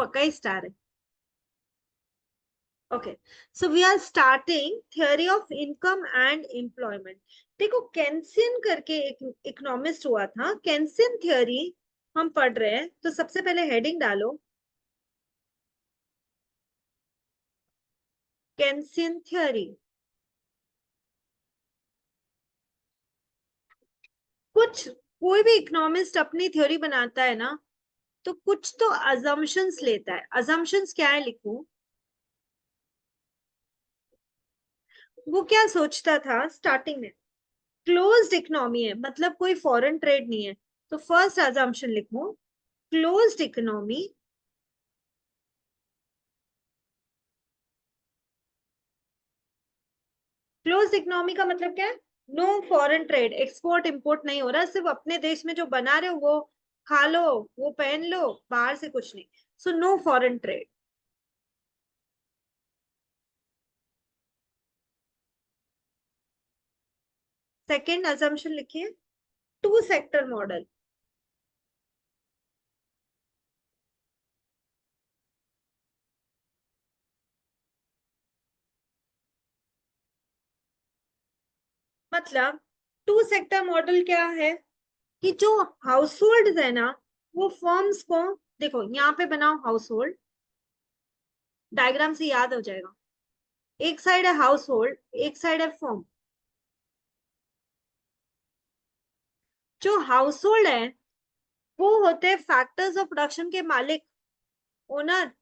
पक्का ही स्टार है। Okay, so we are starting theory of income and employment. देखो केंसियन करके एक इकोनॉमिस्ट हुआ था, केंसियन थियोरी हम पढ़ रहे हैं, तो सबसे पहले हेडिंग डालो केंसियन थ्योरी। कुछ कोई भी इकोनॉमिस्ट अपनी थ्योरी बनाता है ना, तो कुछ तो अजम्पशंस लेता है। अजम्पशंस क्या है लिखूं? वो क्या सोचता था स्टार्टिंग में, क्लोज्ड इकोनॉमी है मतलब कोई फॉरेन ट्रेड नहीं है। तो फर्स्ट अजम्पशन लिखूं क्लोज्ड इकोनॉमी, क्लोज्ड इकोनॉमी का मतलब क्या है? No foreign trade, export import नहीं हो रहा, सिर्फ अपने देश में जो बना रहे हो वो खा लो, वो पहन लो, बाहर से कुछ नहीं। So no foreign trade. Second assumption लिखिए टू सेक्टर मॉडल। मतलब टू सेक्टर मॉडल क्या है कि जो हाउस होल्ड है ना, वो फर्म्स को, देखो यहाँ पे बनाओ हाउस होल्ड, डायग्राम से याद हो जाएगा। एक साइड है हाउस होल्ड, एक साइड है फर्म। जो हाउस होल्ड है वो होते हैं फैक्टर्स ऑफ प्रोडक्शन के मालिक, ओनर।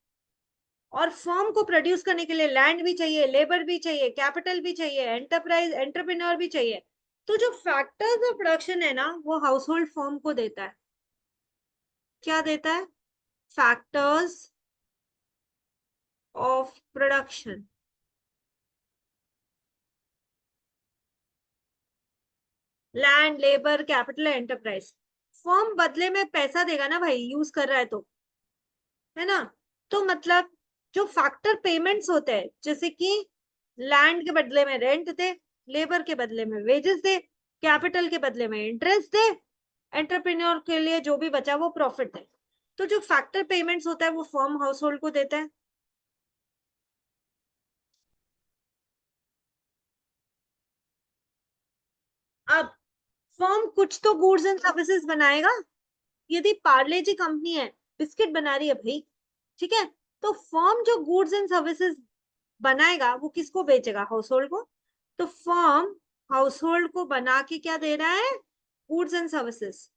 और फर्म को प्रोड्यूस करने के लिए लैंड भी चाहिए, लेबर भी चाहिए, कैपिटल भी चाहिए, एंटरप्राइज एंटरप्रेन्योर भी चाहिए। तो जो फैक्टर्स ऑफ प्रोडक्शन है ना, वो हाउस होल्ड फर्म को देता है। क्या देता है? Factors of production, land, labour, capital, enterprise. Firm बदले में पैसा देगा ना भाई, यूज कर रहा है तो, है ना? तो मतलब जो फैक्टर पेमेंट्स होते हैं, जैसे कि लैंड के बदले में रेंट दे, लेबर के बदले में वेजेस दे, कैपिटल के बदले में इंटरेस्ट दे, एंटरप्रेन्योर के लिए जो भी बचा वो प्रॉफिट है। तो जो फैक्टर पेमेंट्स होता है वो फर्म हाउस होल्ड को देता है। अब फर्म कुछ तो गुड्स एंड सर्विसेज बनाएगा। यदि पार्ले जी कंपनी है, बिस्किट बना रही है भाई, ठीक है, तो फर्म जो गुड्स एंड सर्विसेज बनाएगा वो किसको बेचेगा? हाउस होल्ड को। तो फर्म हाउस होल्ड को बना के क्या दे रहा है? Goods and services.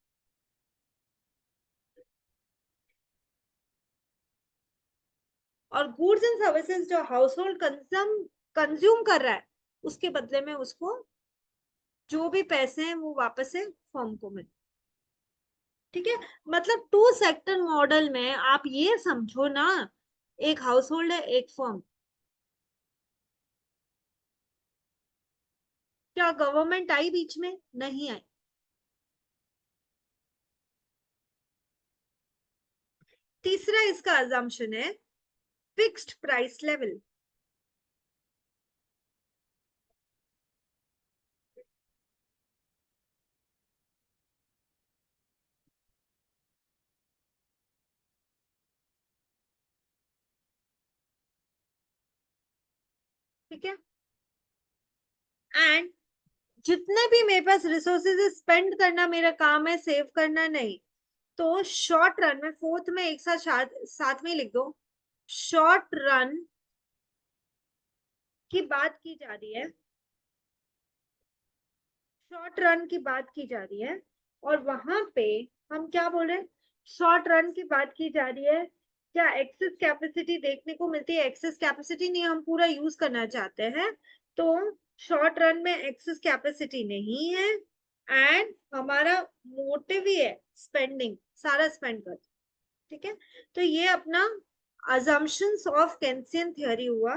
और गुड्स एंड सर्विसेज जो हाउस होल्ड कंज्यूम कर रहा है, उसके बदले में उसको जो भी पैसे हैं वो वापस से फर्म को मिले। ठीक है, मतलब टू सेक्टर मॉडल में आप ये समझो ना, एक हाउस होल्ड है, एक फर्म। क्या गवर्नमेंट आई बीच में? नहीं आई। तीसरा इसका अजम्पशन है फिक्स्ड प्राइस लेवल। ठीक है, एंड जितने भी मेरे पास रिसोर्सेज स्पेंड करना मेरा काम है, सेव करना नहीं। तो शॉर्ट रन में, फोर्थ में एक साथ में लिख दो, शॉर्ट रन की बात की जा रही है, शॉर्ट रन की बात की जा रही है। और वहां पे हम क्या बोल रहे हैं? शॉर्ट रन की बात की जा रही है। क्या एक्सेस कैपेसिटी देखने को मिलती है? एक्सेस कैपेसिटी नहीं, हम पूरा यूज करना चाहते हैं। तो शॉर्ट रन में एक्सेस कैपेसिटी नहीं है, एंड हमारा मोटिव ही है स्पेंडिंग, सारा स्पेंड कर। ठीक है, तो ये अपना assumptions ऑफ केंसियन थ्योरी हुआ।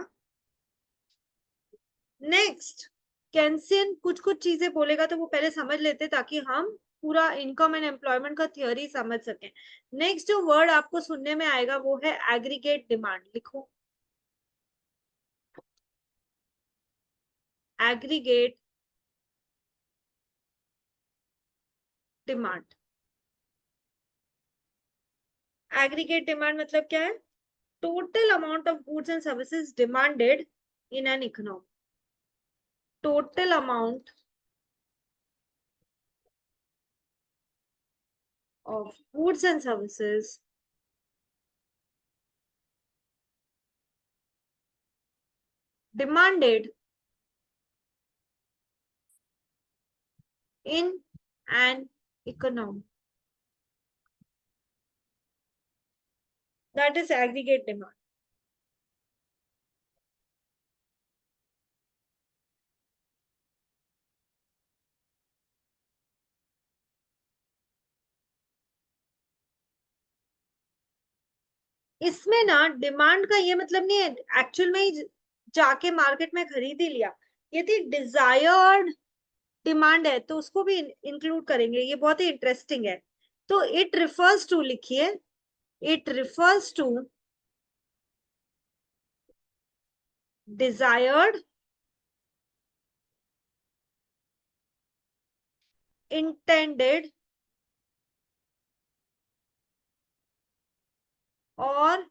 नेक्स्ट, केंसियन कुछ कुछ चीजें बोलेगा तो वो पहले समझ लेते, ताकि हम पूरा इनकम एंड एम्प्लॉयमेंट का थ्योरी समझ सकें। नेक्स्ट जो वर्ड आपको सुनने में आएगा वो है एग्रीगेट डिमांड। लिखो एग्रीगेट डिमांड। एग्रीगेट डिमांड मतलब क्या है? total amount of goods and services demanded in an economy. Total amount of goods and services demanded in an economy. That is aggregate demand. इसमें ना डिमांड का ये मतलब नहीं है एक्चुअल में ही जाके मार्केट में खरीद ही लिया, यदि डिजायर्ड डिमांड है तो उसको भी इंक्लूड करेंगे, ये बहुत ही इंटरेस्टिंग है। तो इट रिफर्स टू लिखिए, it refers to desired intended और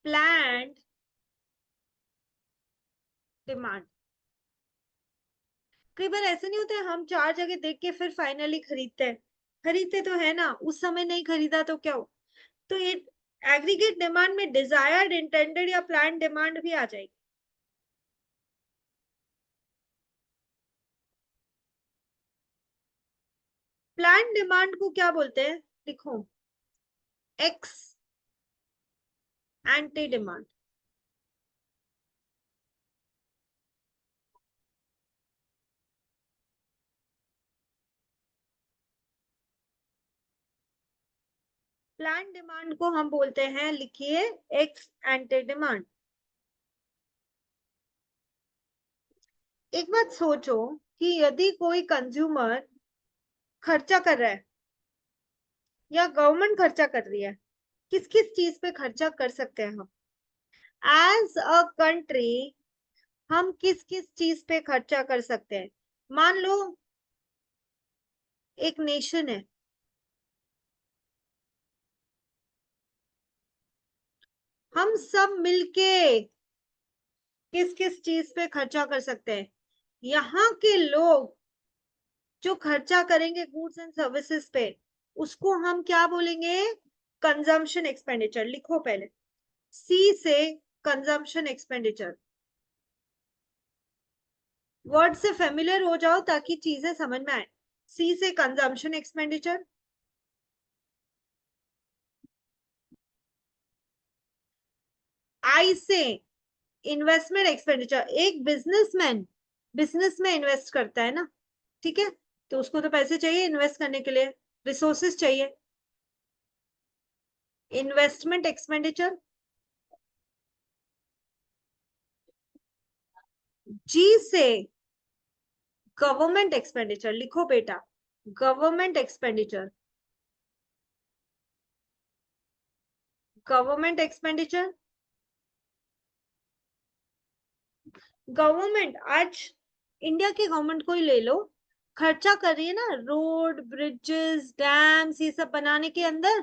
प्लान्ड डिमांड। कई बार ऐसे नहीं होते, हम चार जगह देख के फिर फाइनली खरीदते हैं, खरीदते तो है ना, उस समय नहीं खरीदा तो क्या हो। तो ये एग्रीगेट डिमांड में डिजायर्ड इंटेंडेड या प्लान डिमांड भी आ जाएगी। प्लान डिमांड को क्या बोलते हैं, लिखो, x anti demand. Plan demand को हम बोलते हैं, लिखिए, एक्स एंटी डिमांड। एक बात सोचो कि यदि कोई कंज्यूमर खर्चा कर रहा है या गवर्नमेंट खर्चा कर रही है, किस किस चीज पे खर्चा कर सकते हैं हम एज अ कंट्री, हम किस किस चीज पे खर्चा कर सकते हैं। मान लो एक नेशन है, हम सब मिलके किस किस चीज पे खर्चा कर सकते हैं। यहाँ के लोग जो खर्चा करेंगे गुड्स एंड सर्विसेज पे, उसको हम क्या बोलेंगे, कंजम्पशन एक्सपेंडिचर। लिखो पहले, सी से कंजम्पशन एक्सपेंडिचर। वर्ड से फेमिलियर हो जाओ ताकि चीजें समझ में आए। सी से कंजम्पशन एक्सपेंडिचर, आई से इन्वेस्टमेंट एक्सपेंडिचर। एक बिजनेसमैन बिजनेस में इन्वेस्ट करता है ना, ठीक है, तो उसको तो पैसे चाहिए इन्वेस्ट करने के लिए, रिसोर्सेस चाहिए, इन्वेस्टमेंट एक्सपेंडिचर। जी से गवर्नमेंट एक्सपेंडिचर, लिखो बेटा, government expenditure, government expenditure. Government आज इंडिया की गवर्नमेंट को ही ले लो, खर्चा कर रही है ना रोड ब्रिजेस डैम्स ये सब बनाने के अंदर,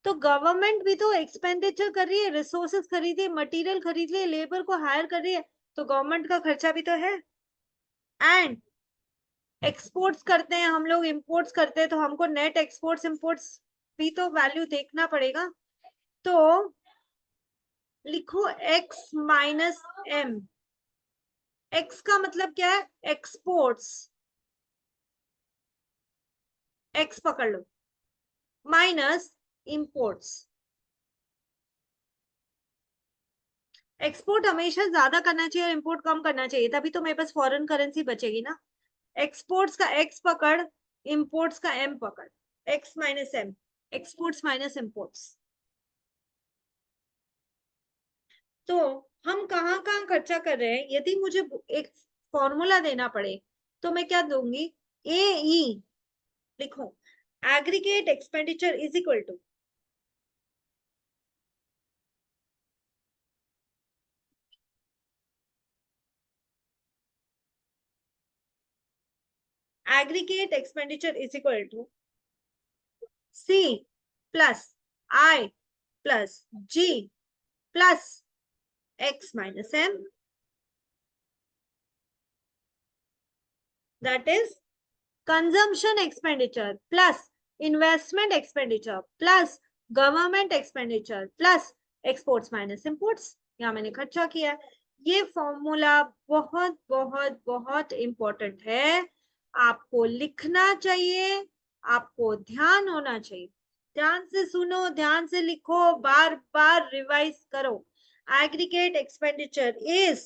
तो गवर्नमेंट भी तो एक्सपेंडिचर कर रही है, रिसोर्सेस खरीद रही है, मटेरियल खरीद रही है, लेबर को हायर कर रही है, तो गवर्नमेंट का खर्चा भी तो है। एंड एक्सपोर्ट्स करते हैं हम लोग, इंपोर्ट्स करते हैं, तो हमको नेट एक्सपोर्ट्स इंपोर्ट्स भी तो वैल्यू देखना पड़ेगा। तो लिखो एक्स माइनस एम। एक्स का मतलब क्या है, एक्सपोर्ट्स, एक्स पकड़ लो, माइनस इंपोर्ट्स। एक्सपोर्ट हमेशा ज्यादा करना चाहिए और इंपोर्ट कम करना चाहिए, तभी तो मेरे पास फॉरेन करेंसी बचेगी ना। एक्सपोर्ट्स का एक्स पकड़, इंपोर्ट्स का एम पकड़, X minus M, exports minus imports. तो हम कहाँ कहाँ खर्चा कर रहे हैं, यदि मुझे एक फॉर्मूला देना पड़े तो मैं क्या दूंगी, ए ई, लिखो, aggregate expenditure is equal to aggregate expenditure is equal to C plus I plus G plus X minus M. That is consumption expenditure plus investment expenditure plus government expenditure plus exports minus imports. यहाँ मैंने खर्चा किया है. ये formula बहुत बहुत बहुत important है. आपको लिखना चाहिए, आपको ध्यान होना चाहिए. ध्यान से सुनो, ध्यान से लिखो, बार बार रिवाइज करो. Aggregate expenditure is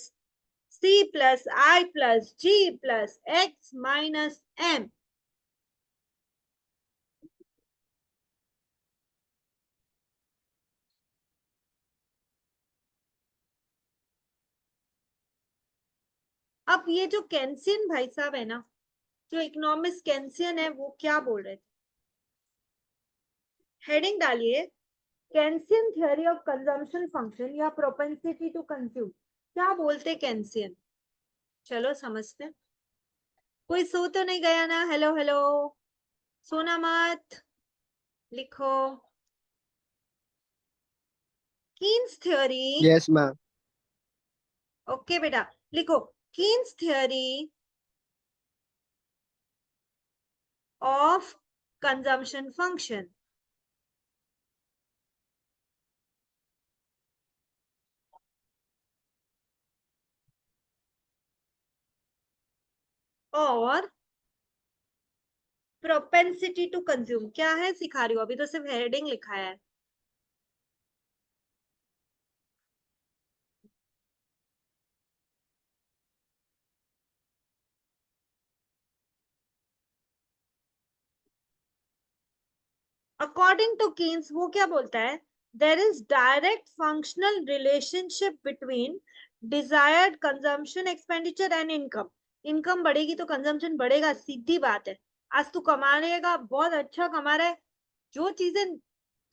C plus I plus G plus X minus M. अब ये जो केंसियन भाई साहब है ना, जो इकोनॉमिक्स केंसियन है, वो क्या बोल रहे थे? हेडिंग डालिए, केंसियन थ्योरी ऑफ कंजम्पशन फंक्शन या प्रोपेंसिटी टू कंज्यूम. क्या बोलते केंसियन? चलो समझते हैं. कोई सो तो नहीं गया ना? हेलो हेलो, सोना मत. लिखो Keynes theory. Yes ma'am. Okay बेटा, लिखो Keynes theory of consumption function. और प्रोपेंसिटी टू कंज्यूम क्या है सिखा रही हूँ, अभी तो सिर्फ हेडिंग लिखा है. अकॉर्डिंग टू कीन्स वो क्या बोलता है? There is direct functional relationship between desired consumption expenditure and income. Income बढ़ेगी तो कंजम्पशन बढ़ेगा, सीधी बात है. आज तू कमा लेगा, बहुत अच्छा कमा रहा है, जो चीजें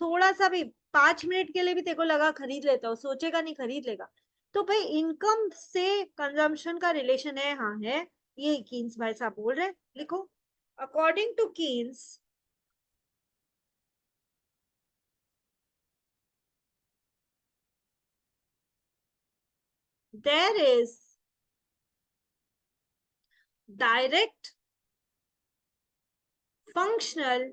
थोड़ा सा भी 5 मिनट के लिए भी तेरे को लगा खरीद लेता हो, सोचेगा नहीं खरीद लेगा. तो भाई इनकम से कंजम्पशन का रिलेशन है. हाँ है, ये कीन्स भाई साहब बोल रहे. लिखो according to Keynes there is direct functional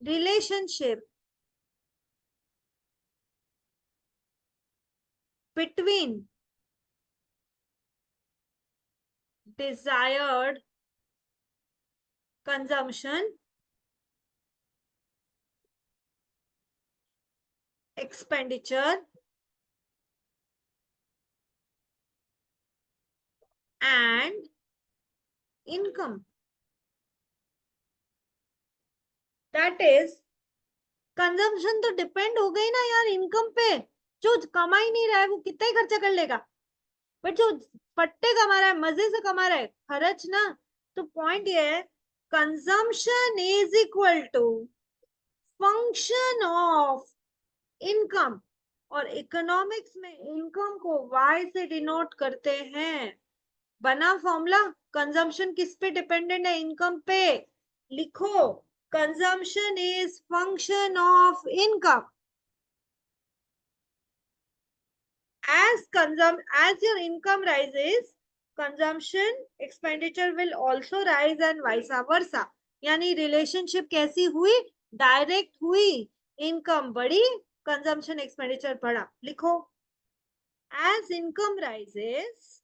relationship between desired consumption expenditure and income. That is consumption तो डिपेंड हो गई ना यार इनकम पे. जो कमा ही नहीं रहा है वो कितना ही खर्चा कर लेगा, बट जो पट्टे कमा रहा है, मजे से कमा रहा है, खर्च ना. तो पॉइंट ये है, consumption is equal to function of income. और इकोनॉमिक्स में इनकम को y से डिनोट करते हैं. बना फॉर्मूला. कंजम्पशन किस पे डिपेंडेंट है? इनकम पे. लिखो consumption is function of income. as your income rises, consumption expenditure will also rise and vice versa. यानी रिलेशनशिप कैसी हुई? डायरेक्ट हुई. इनकम बढ़ी, कंजम्पशन एक्सपेंडिचर बढ़ा. लिखो as income rises,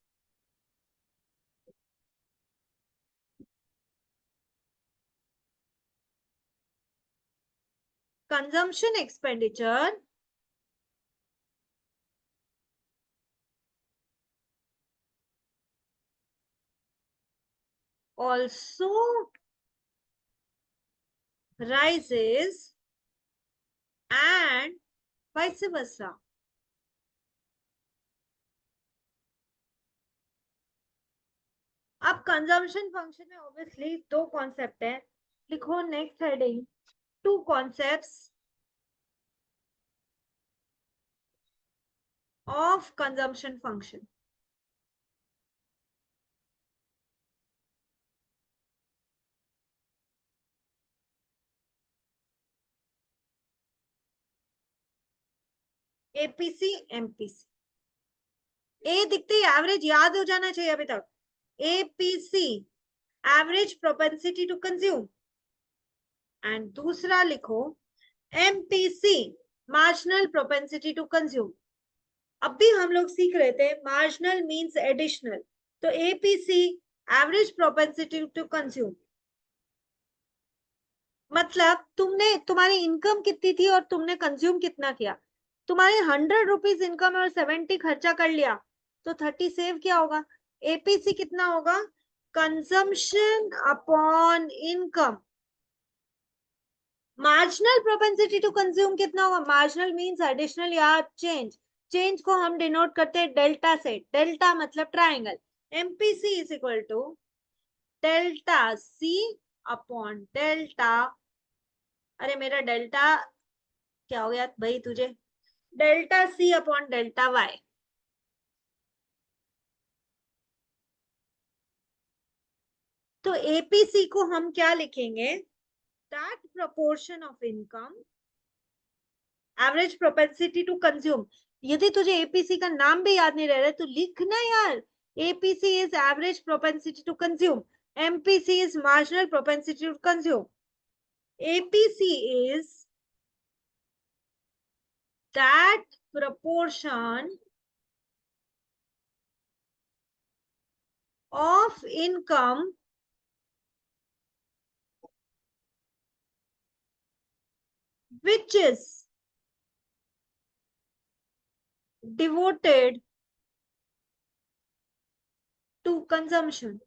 consumption expenditure also rises and vice versa. अब consumption function में obviously दो कॉन्सेप्ट है. लिखो next heading, two concepts of consumption function. APC MPC, A दिखते ही एवरेज याद हो जाना चाहिए अभी तक। APC average propensity to consume, and दूसरा लिखो MPC marginal propensity to consume. अब भी हम लोग सीख रहे थे मार्जिनल मींस एडिशनल, तो APC average propensity to consume मतलब तुमने, तुम्हारी इनकम कितनी थी और तुमने कंज्यूम कितना किया। तुम्हारी 100 रुपीज इनकम और 70 खर्चा कर लिया, तो 30 सेव क्या होगा। एपीसी कितना होगा, consumption upon income. Marginal propensity to consume कितना होगा, मार्जिनल मींस एडिशनल या चेंज, चेंज को हम डिनोट करते हैं डेल्टा से, डेल्टा मतलब triangle. MPC is equal to delta C upon delta, अरे मेरा डेल्टा क्या हो गया भाई तुझे, delta C upon delta Y. तो एपीसी को हम क्या लिखेंगे, that proportion of income average propensity to consume. यदि तुझे एपीसी का नाम भी याद नहीं रह रहा तो लिखना यार, APC is average propensity to consume, MPC is marginal propensity to consume. APC is that proportion of income which is devoted to consumption।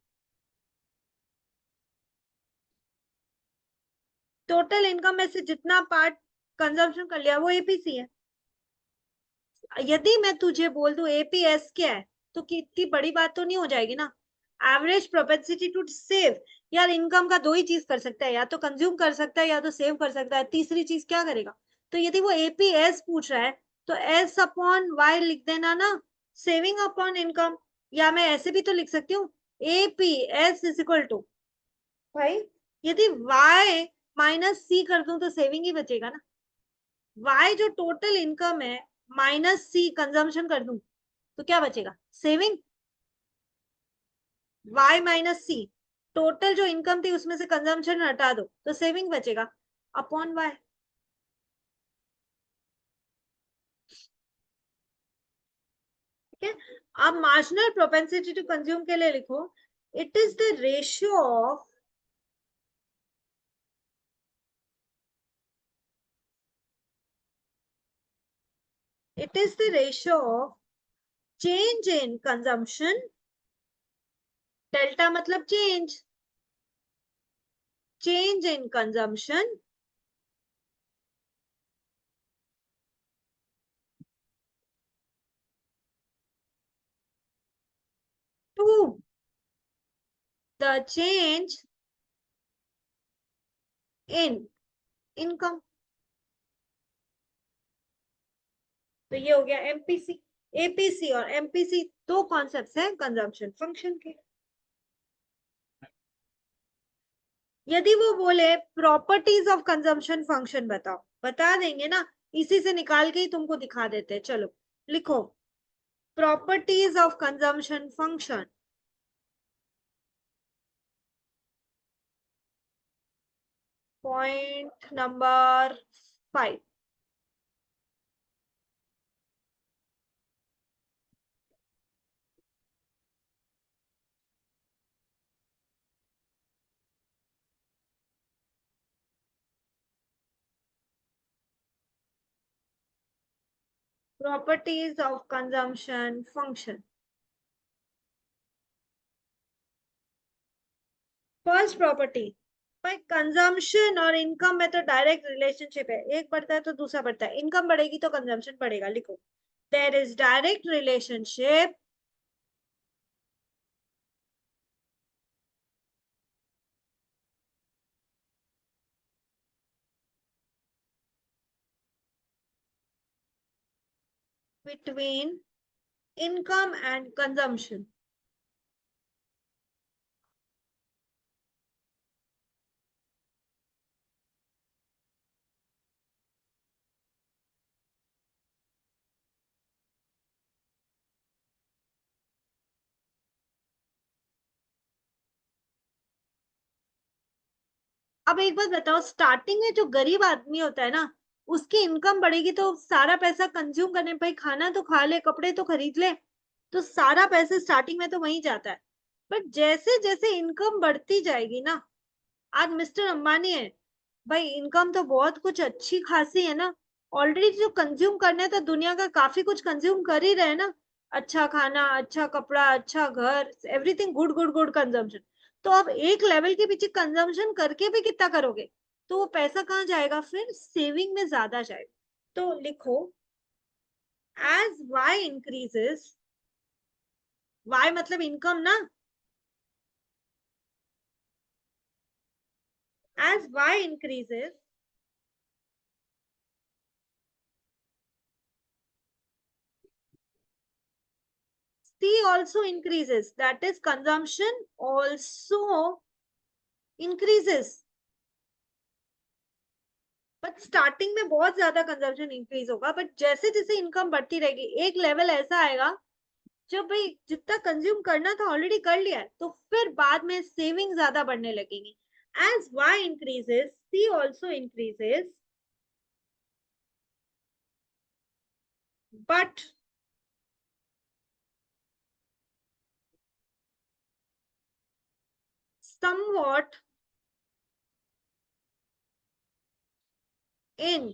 Total income में से जितना पार्ट कंजम्पशन कर लिया वो एपीसी है। यदि मैं तुझे बोल दूं एपीएस क्या है, तो कितनी बड़ी बात तो नहीं हो जाएगी ना। एवरेज प्रोपेंसिटी टू सेव, यार इनकम का दो ही चीज कर सकता है, या तो कंज्यूम कर सकता है या तो सेव कर सकता है, तीसरी चीज क्या करेगा। तो यदि वो एपीएस पूछ रहा है तो एस अपॉन वाई लिख देना ना, सेविंग अपॉन इनकम। या मैं ऐसे भी तो लिख सकती हूँ एपीएस इज इक्वल टू, भाई यदि वाई माइनस सी कर दूं तो सेविंग ही बचेगा ना। वाई जो टोटल इनकम है माइनस सी कंजम्पशन कर दूं तो क्या बचेगा, सेविंग। वाई माइनस सी, टोटल जो इनकम थी उसमें से कंजम्पशन हटा दो तो सेविंग बचेगा, अपॉन वाई। ठीक है। अब मार्जिनल प्रोपेंसिटी टू कंज्यूम के लिए लिखो, it is the ratio of it is the ratio of change in consumption, delta मतलब change, change in consumption to the change in income। तो ये हो गया एमपीसी। एपीसी और एमपीसी दो कॉन्सेप्ट हैं कंजम्पशन फंक्शन के। यदि वो बोले प्रॉपर्टीज ऑफ कंजम्पशन फंक्शन बताओ, बता देंगे ना, इसी से निकाल के ही तुमको दिखा देते हैं। चलो लिखो properties of consumption function. Point number 5, properties of consumption function. First property, भाई कंजम्पशन और इनकम में तो डायरेक्ट रिलेशनशिप है, एक बढ़ता है तो दूसरा बढ़ता है, इनकम बढ़ेगी तो कंजम्पशन बढ़ेगा। लिखो there is direct relationship between income and consumption। अब एक बात बताओ, स्टार्टिंग में जो गरीब आदमी होता है ना, उसकी इनकम बढ़ेगी तो सारा पैसा कंज्यूम करने, भाई खाना तो खा ले, कपड़े तो खरीद ले, तो सारा पैसा स्टार्टिंग में तो वहीं जाता है। बट जैसे जैसे इनकम बढ़ती जाएगी ना, आज मिस्टर अंबानी है, भाई इनकम तो बहुत कुछ अच्छी खासी है ना, ऑलरेडी जो कंज्यूम करना है तो दुनिया का काफी कुछ कंज्यूम कर ही रहे हैं ना, अच्छा खाना, अच्छा कपड़ा, अच्छा घर, everything good good good consumption. तो अब एक लेवल के पीछे कंजम्पशन करके भी कितना करोगे, तो वो पैसा कहाँ जाएगा, फिर सेविंग में ज्यादा जाएगा। तो लिखो, एज वाई इंक्रीजेस, वाई मतलब इनकम ना, as Y increases, C also increases, that is consumption also increases, but starting में बहुत ज्यादा कंजम्पशन इंक्रीज होगा, बट जैसे जैसे इनकम बढ़ती रहेगी एक लेवल ऐसा आएगा जब भाई जितना कंज्यूम करना था ऑलरेडी कर लिया है, तो फिर बाद में सेविंग ज्यादा बढ़ने लगेगी। As Y increases, C also increases, but somewhat in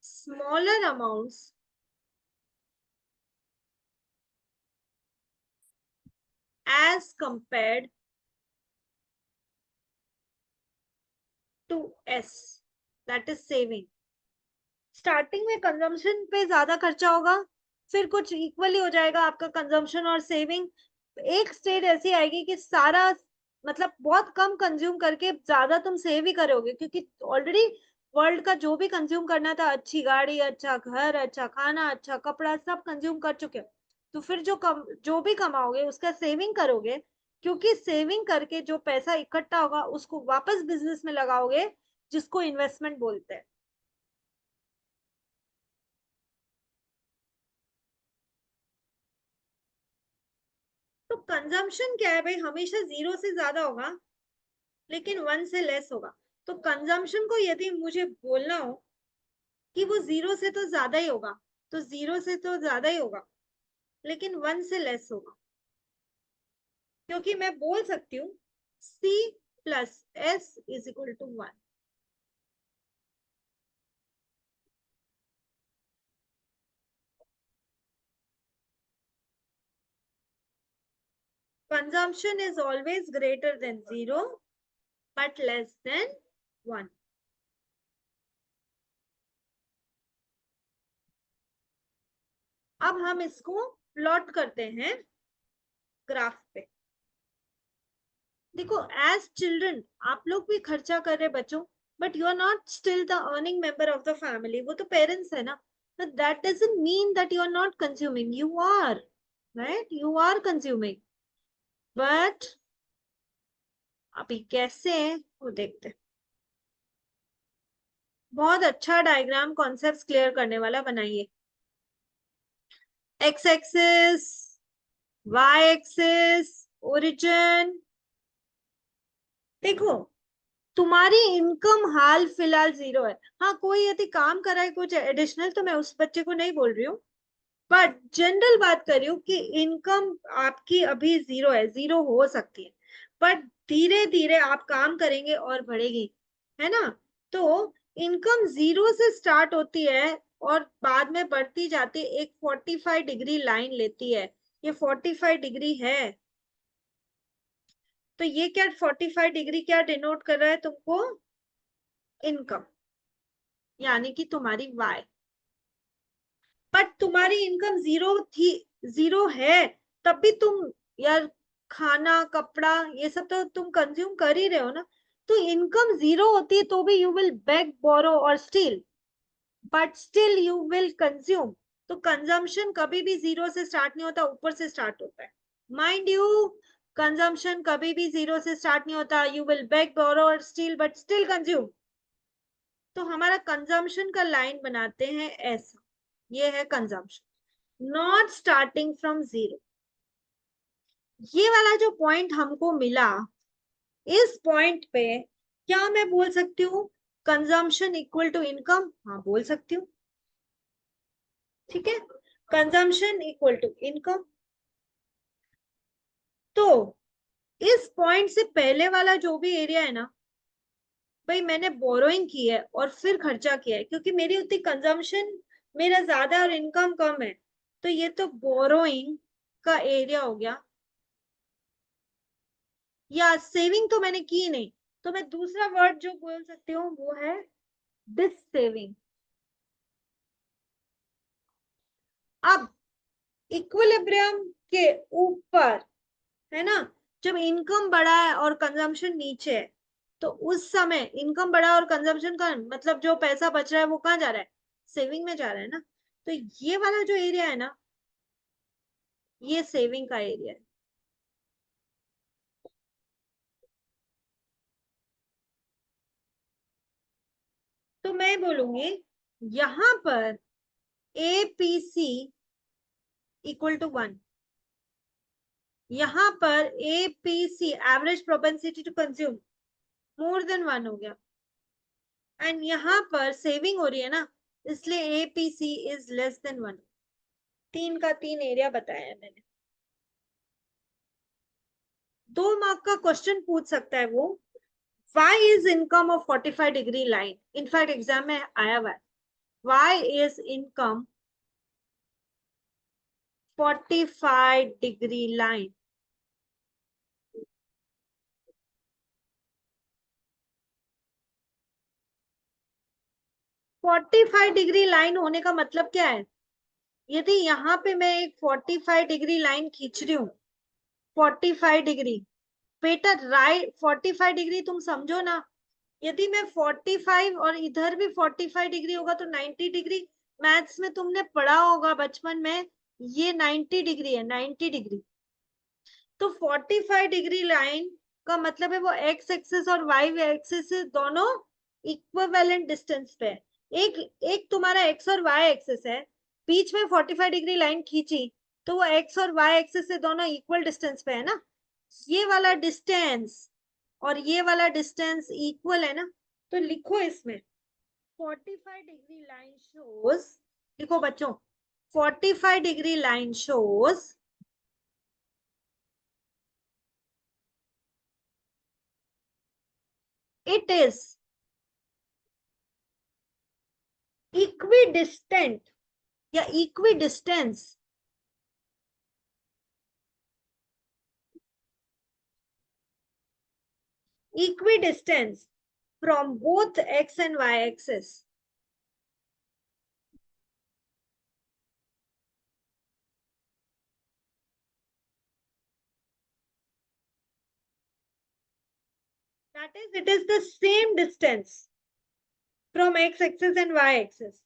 smaller amounts as compared to S, that is saving। Starting में कंजम्पशन पे ज्यादा खर्चा होगा, फिर कुछ इक्वली हो जाएगा आपका कंजम्पशन और सेविंग। एक स्टेज ऐसी आएगी कि सारा मतलब बहुत कम कंज्यूम करके ज्यादा तुम सेव ही करोगे, क्योंकि ऑलरेडी वर्ल्ड का जो भी कंज्यूम करना था, अच्छी गाड़ी, अच्छा घर, अच्छा खाना, अच्छा कपड़ा, सब कंज्यूम कर चुके हो। तो फिर जो भी कमाओगे उसका सेविंग करोगे, क्योंकि सेविंग करके जो पैसा इकट्ठा होगा उसको वापस बिजनेस में लगाओगे, जिसको इन्वेस्टमेंट बोलते हैं। तो कंजम्पशन क्या है भाई, हमेशा जीरो से ज्यादा होगा लेकिन वन से लेस होगा। तो कंजम्पशन को यदि मुझे बोलना हो कि वो जीरो से तो ज्यादा ही होगा, तो जीरो से तो ज्यादा ही होगा लेकिन वन से लेस होगा, क्योंकि मैं बोल सकती हूँ C plus S is equal to one. Consumption is always greater than zero but less than one. अब हम इसको प्लॉट करते हैं ग्राफ पे। देखो, एज चिल्ड्रन आप लोग भी खर्चा कर रहे बच्चों, but you are not still the earning member of the family, वो तो पेरेंट्स है ना। but that doesn't mean that you are not consuming, you are, right, you are consuming, but अभी कैसे है वो देखते हैं। बहुत अच्छा डायग्राम कॉन्सेप्ट्स क्लियर करने वाला बनाइए। X axis, Y axis, origin. देखो, तुम्हारी इनकम हाल फिलहाल जीरो है, हाँ कोई यदि काम कर रहा है कुछ एडिशनल तो मैं उस बच्चे को नहीं बोल रही हूँ, बट जनरल बात कर रही हूँ कि इनकम आपकी अभी जीरो है, जीरो हो सकती है, बट धीरे धीरे आप काम करेंगे और बढ़ेगी, है ना। तो इनकम जीरो से स्टार्ट होती है और बाद में बढ़ती जाती है, एक 45 डिग्री लाइन लेती है, ये 45 डिग्री है। तो ये क्या 45 डिग्री क्या डिनोट कर रहा है तुमको, इनकम, यानी कि तुम्हारी वाई। बट तुम्हारी इनकम जीरो थी, जीरो है, तब भी तुम यार खाना कपड़ा ये सब तो तुम कंज्यूम कर ही रहे हो ना। तो इनकम जीरो होती है तो भी यू विल बेग बोरो और steel, but still you will consume. तो कंजम्पशन कभी भी जीरो से स्टार्ट नहीं होता, ऊपर से स्टार्ट होता है। माइंड यू, कंजम्पशन कभी भी जीरो से स्टार्ट नहीं होता, यू विल बेग बोरो और स्टील बट स्टिल कंज्यूम। तो हमारा कंजम्पशन का लाइन बनाते हैं ऐसा, ये है consumption, not starting from zero. ये वाला जो पॉइंट हमको मिला, इस पॉइंट पे क्या मैं बोल सकती हूँ कंजम्पशन इक्वल टू इनकम? हाँ बोल सकती हूँ, ठीक है, कंजम्पशन इक्वल टू इनकम। तो इस पॉइंट से पहले वाला जो भी एरिया है ना भाई, मैंने बोरोइंग की है और फिर खर्चा किया है, क्योंकि मेरी उतनी कंजम्पशन मेरा ज्यादा है और इनकम कम है, तो ये तो बोरोइंग का एरिया हो गया। या सेविंग तो मैंने की नहीं, तो मैं दूसरा वर्ड जो बोल सकती हूँ वो है डिस सेविंग। अब इक्विलिब्रियम के ऊपर, है ना, जब इनकम बढ़ा है और कंजम्पशन नीचे है, तो उस समय इनकम बढ़ा और कंजम्पशन का मतलब जो पैसा बच रहा है वो कहाँ जा रहा है? सेविंग में जा रहा है ना। तो ये वाला जो एरिया है ना, ये सेविंग का एरिया है। तो मैं बोलूंगी यहां पर एपीसी इक्वल टू 1, यहां पर APC average propensity to consume more than 1 हो गया, एंड यहाँ पर सेविंग हो रही है ना, इसलिए एपीसी इज लेस देन 1। तीन का तीन एरिया बताया है मैंने। 2 मार्क का क्वेश्चन पूछ सकता है वो, Y is income of 45 degree line, in fact exam में आया हुआ है, Y is income 45 degree line. 45 degree line होने का मतलब क्या है? यदि यहाँ पे मैं एक 45 डिग्री लाइन खींच रही हूँ, 45 डिग्री, बेटा राइट 45 डिग्री तुम समझो ना, यदि मैं 45 और इधर भी 45 डिग्री होगा तो 90 डिग्री। मैथ्स में तुमने पढ़ा होगा बचपन में, ये 90 डिग्री है, 90 डिग्री। तो 45 डिग्री लाइन का मतलब है वो एक्स एक्सिस और वाई एक्सिस दोनों इक्विवेलेंट डिस्टेंस पे है। एक एक तुम्हारा एक्स और वाई एक्सिस है, बीच में 45 डिग्री लाइन खींची, तो वो एक्स और वाई एक्सिस से दोनों इक्वल डिस्टेंस पे है ना। ये वाला डिस्टेंस और ये वाला डिस्टेंस इक्वल है ना, तो लिखो इसमें 45 डिग्री लाइन शोज, लिखो बच्चों, 45 degree line shows it is equidistant या equidistance, equidistance from both x and y axis। That is, it is the same distance from x axis and y axis।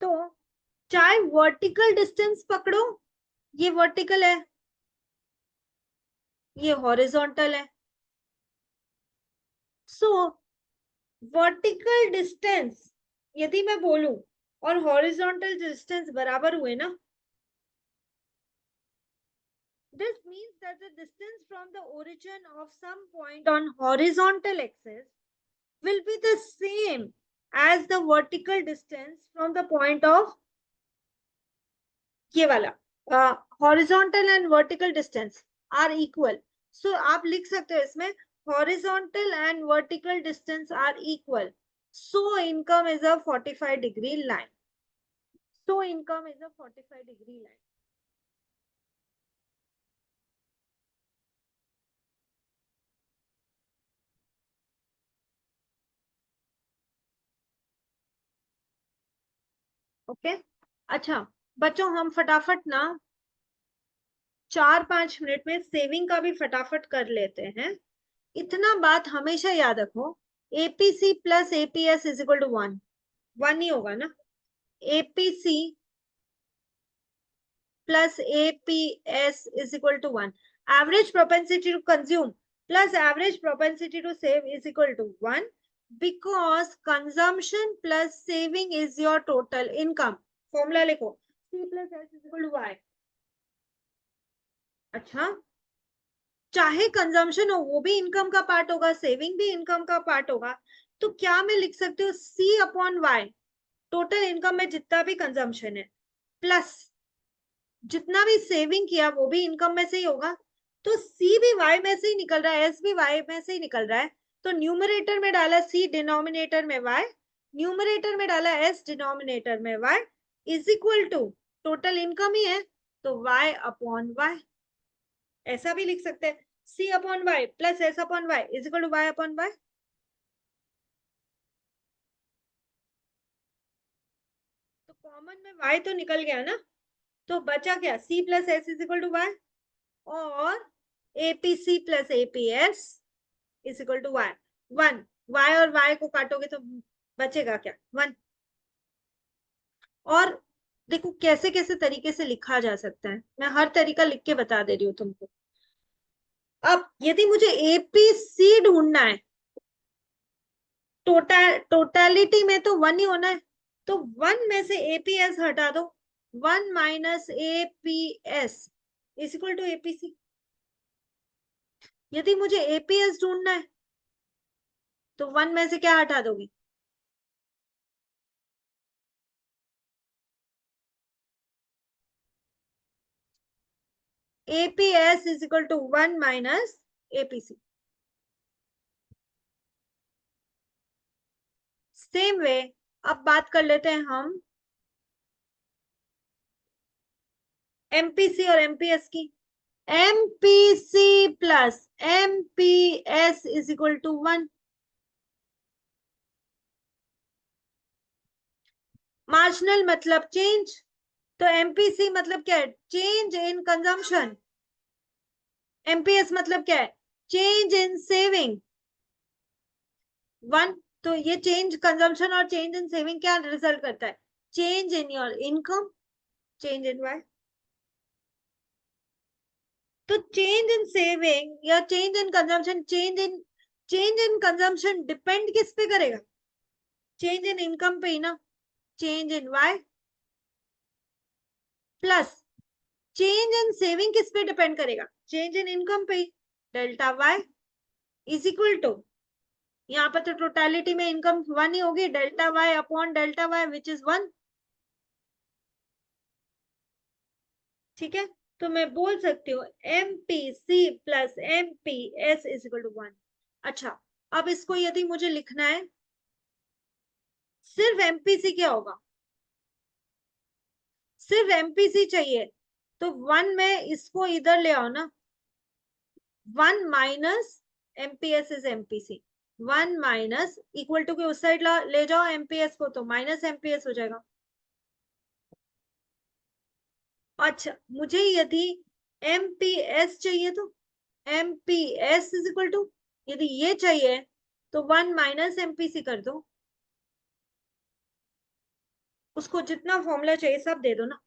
तो चाहे वर्टिकल डिस्टेंस पकड़ो, ये vertical है, ये horizontal है, सो vertical distance यदि मैं बोलूं और हॉरिजॉन्टल डिस्टेंस बराबर हुए ना, this means that the distance from the origin of some point on horizontal axis will be the same as the vertical distance from the point of ये वाला horizontal and vertical distance are equal। So आप लिख सकते हो इसमें horizontal and vertical distance are equal, so income is a 45 degree line, so income is a 45 degree line। Okay अच्छा बच्चों, हम फटाफट ना 4-5 मिनट में सेविंग का भी फटाफट कर लेते हैं। इतना बात हमेशा याद रखो, APC plus APS is equal to 1, 1 ही होगा ना। APC plus APS is equal to 1, average propensity to consume plus average propensity to save is equal to 1, because consumption plus saving is your total income. Formula लिखो, C plus S is equal to Y. अच्छा, चाहे consumption हो वो भी income का part होगा, saving भी income का पार्ट होगा, तो क्या मैं लिख सकती हूँ सी अपॉन वाई, टोटल इनकम में जितना भी कंजम्पशन है प्लस जितना भी सेविंग किया वो भी इनकम में से ही होगा, तो सी भी वाई में से ही निकल रहा है, एस भी वाई में से ही निकल रहा है, तो न्यूमरेटर में डाला सी, डिनोमिनेटर में वाई, न्यूमरेटर में डाला एस, डिनोमिनेटर में Y, is equal to total income ही है तो वाई अपॉन वाई, ऐसा भी लिख सकते हैं, C upon Y plus S upon Y is equal to Y upon Y. तो कॉमन में वाई तो निकल गया ना, तो बचा क्या, C plus S is equal to Y, और APC plus APS is equal to Y, one, Y और वाई को काटोगे तो बचेगा क्या, वन। और देखो कैसे कैसे तरीके से लिखा जा सकता है, मैं हर तरीका लिख के बता दे रही हूँ तुमको। अब यदि मुझे एपीसी ढूंढना है, टोटलिटी में तो वन ही होना है, तो वन में से एपीएस हटा दो, one minus APS is equal to APC. यदि मुझे एपीएस ढूंढना है तो वन में से क्या हटा दोगे, APS is equal to one minus APC. Same way अब बात कर लेते हैं हम एमपीसी और एमपीएस की, MPC plus MPS is equal to one. Marginal मतलब चेंज, तो एमपीसी मतलब क्या है, चेंज इन कंजम्पशन, एमपीएस मतलब क्या है, चेंज इन सेविंग, वन। तो ये चेंज कंजम्पशन और चेंज इन सेविंग क्या रिजल्ट करता है, change in your income, change in Y. तो चेंज इन सेविंग या change in consumption, change in consumption depend किस पे करेगा, चेंज इन इनकम पे ही ना, change in Y, plus change in saving किस पे डिपेंड करेगा, चेंज इन इनकम पे ही, delta Y is equal to, यहाँ पर तो टोटलिटी में इनकम वन ही होगी, delta Y upon delta Y which is one. ठीक है, तो मैं बोल सकती हूँ M P C plus M P S is equal to one. अच्छा, अब इसको यदि मुझे लिखना है सिर्फ एमपीसी क्या होगा, सिर्फ एमपीसी चाहिए, तो वन में इसको इधर ले आओ ना, one minus MPS is MPC, one minus equal to के उस साइड ले जाओ एमपीएस को तो माइनस एमपीएस हो जाएगा। अच्छा, मुझे यदि एमपीएस चाहिए तो एमपीएस इज इक्वल टू, यदि ये चाहिए तो वन माइनस एमपीसी कर दो, उसको जितना फॉर्मूला चाहिए सब दे दो ना,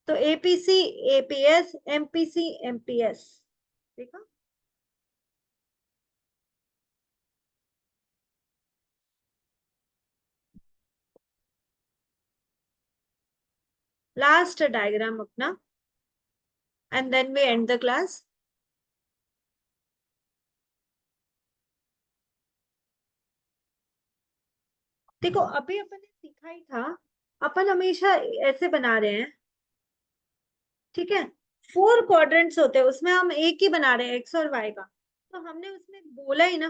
तो एपीसी एपीएस एमपीसी एमपीएस, देखा। लास्ट डायग्राम अपना and then we end the class. देखो अभी अपन ने सीखा ही था, अपन हमेशा ऐसे बना रहे हैं, ठीक है, फोर क्वाड्रेंट्स होते हैं उसमें हम एक ही बना रहे हैं एक्स और वाई का, तो हमने उसमें बोला ही ना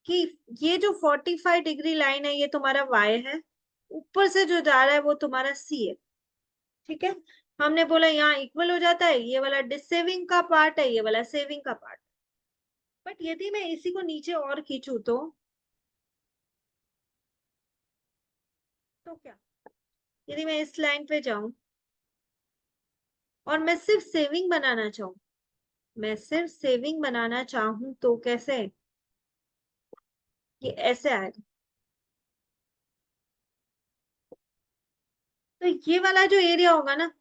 कि ये जो 45 डिग्री लाइन है ये तुम्हारा वाई है, ऊपर से जो जा रहा है वो तुम्हारा सी है, ठीक है। हमने बोला यहाँ इक्वल हो जाता है, ये वाला डिसेविंग का पार्ट है, ये वाला सेविंग का पार्ट, बट यदि मैं इसी को नीचे और खींचू तो क्या, यदि मैं इस लाइन पे जाऊं और मैं सिर्फ सेविंग बनाना चाहूँ, मैं सिर्फ सेविंग बनाना चाहूँ तो कैसे, ये ऐसे आएगा, तो ये वाला जो एरिया होगा ना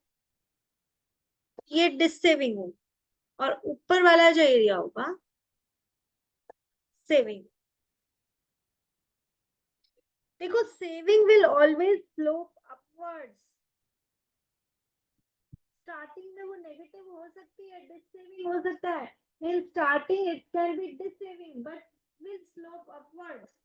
ये डिसेविंग होगा, और ऊपर वाला जो एरिया होगा सेविंग। देखो saving will always slope upwards, starting में वो नेगेटिव हो सकती है, डिससेविंग हो सकता है। In starting it can be dissaving but will slope upwards.